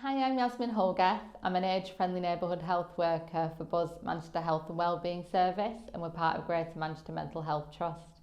Hi, I'm Yasmin Holgeth. I'm an age-friendly neighbourhood health worker for Buzz Manchester Health and Wellbeing Service, and we're part of Greater Manchester Mental Health Trust.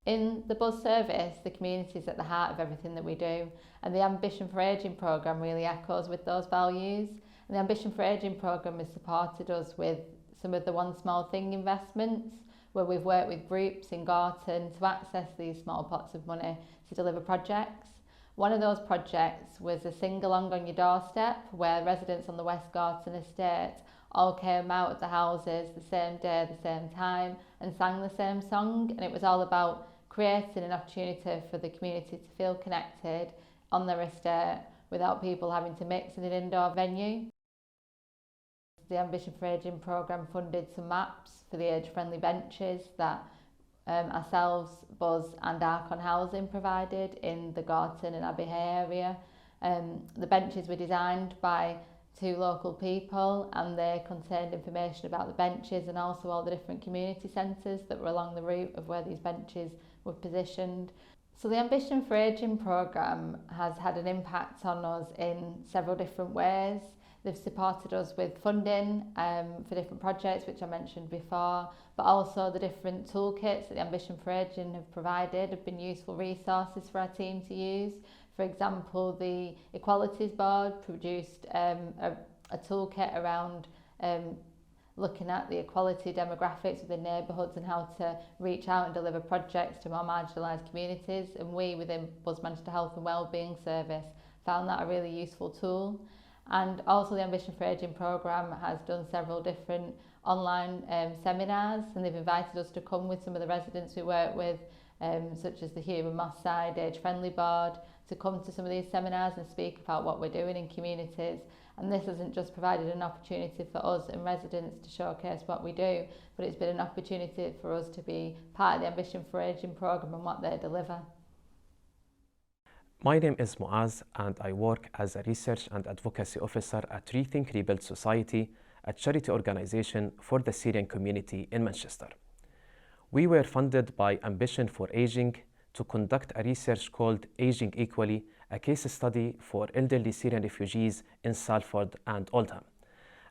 In the Buzz service, the community is at the heart of everything that we do, and the Ambition for Ageing programme really echoes with those values. And the Ambition for Ageing programme has supported us with some of the One Small Thing investments, where we've worked with groups in Gorton to access these small pots of money to deliver projects. One of those projects was a Sing Along on Your Doorstep, where residents on the West Gorton estate all came out of the houses the same day, the same time, and sang the same song. And it was all about creating an opportunity for the community to feel connected on their estate without people having to mix in an indoor venue. The Ambition for Ageing programme funded some maps for the age-friendly benches that ourselves, Buzz and Archon Housing provided in the Gorton and Abbey Hay area. The benches were designed by two local people, and they contained information about the benches and also all the different community centres that were along the route of where these benches were positioned. So the Ambition for Ageing programme has had an impact on us in several different ways. They've supported us with funding for different projects, which I mentioned before, but also the different toolkits that the Ambition for Ageing have provided have been useful resources for our team to use. For example, the Equalities Board produced a toolkit around looking at the equality demographics within neighbourhoods and how to reach out and deliver projects to more marginalised communities. And we, within Buzz Manchester Health and Wellbeing Service, found that a really useful tool. And also the Ambition for Ageing programme has done several different online seminars, and they've invited us to come with some of the residents we work with, such as the Human Moss Side Age Friendly Board, to come to some of these seminars and speak about what we're doing in communities. And this hasn't just provided an opportunity for us and residents to showcase what we do, but it's been an opportunity for us to be part of the Ambition for Ageing programme and what they deliver. My name is Muaz, and I work as a Research and Advocacy Officer at Rethink Rebuild Society, a charity organization for the Syrian community in Manchester. We were funded by Ambition for Ageing to conduct a research called Aging Equally, a case study for elderly Syrian refugees in Salford and Oldham.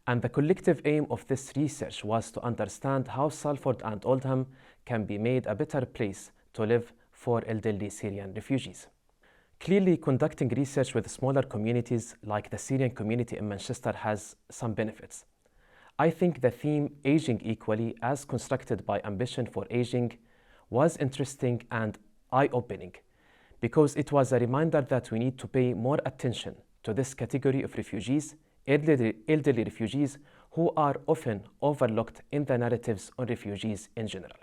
And the collective aim of this research was to understand how Salford and Oldham can be made a better place to live for elderly Syrian refugees. Clearly, conducting research with smaller communities like the Syrian community in Manchester has some benefits. I think the theme Aging Equally, as constructed by Ambition for Ageing, was interesting and eye-opening because it was a reminder that we need to pay more attention to this category of refugees, elderly refugees, who are often overlooked in the narratives on refugees in general.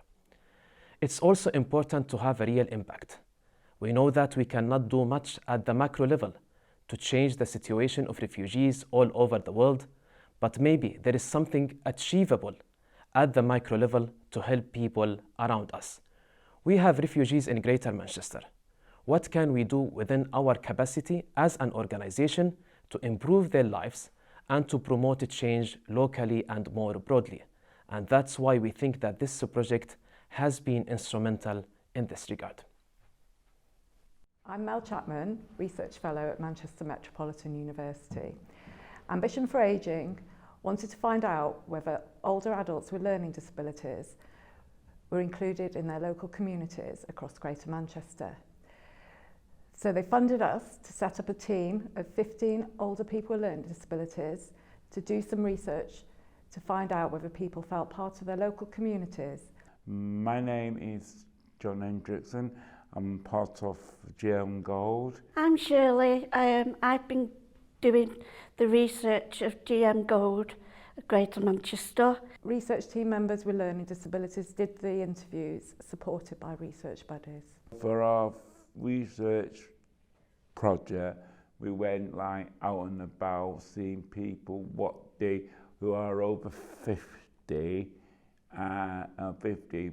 It's also important to have a real impact. We know that we cannot do much at the macro level to change the situation of refugees all over the world, but maybe there is something achievable at the micro level to help people around us. We have refugees in Greater Manchester. What can we do within our capacity as an organization to improve their lives and to promote change locally and more broadly? And that's why we think that this project has been instrumental in this regard. I'm Mel Chapman, Research Fellow at Manchester Metropolitan University. Ambition for Ageing wanted to find out whether older adults with learning disabilities were included in their local communities across Greater Manchester. So they funded us to set up a team of 15 older people with learning disabilities to do some research to find out whether people felt part of their local communities. My name is John Hendrickson. I'm part of GM Gold. I'm Shirley. I've been doing the research of GM Gold at Greater Manchester. Research team members with learning disabilities did the interviews supported by research buddies. For our research project, we went out and about seeing people who are over 50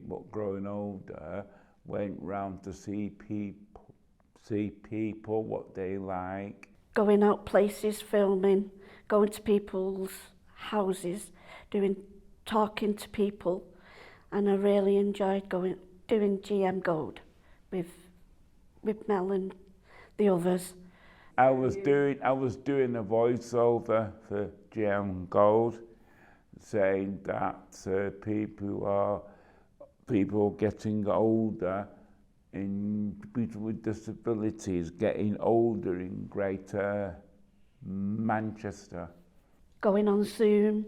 but growing older, went round to see people what they like. Going out places, filming, going to people's houses, talking to people, and I really enjoyed doing GM Gold with Mel and the others. I was doing a voiceover for GM Gold, saying that people getting older people with disabilities getting older in Greater Manchester. Going on Zoom,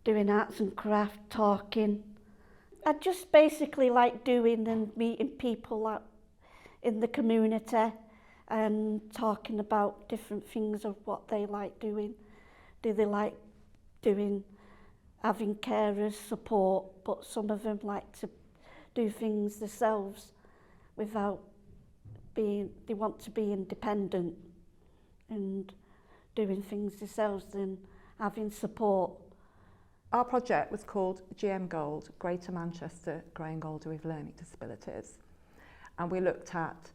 doing arts and craft, talking. I just basically like doing and meeting people out in the community and talking about different things of what they like doing. Do they like having carers support, but some of them like to do things themselves they want to be independent and doing things themselves and having support. Our project was called GM Gold, Greater Manchester Growing Older with Learning Disabilities. And we looked at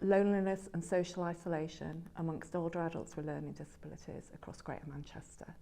loneliness and social isolation amongst older adults with learning disabilities across Greater Manchester.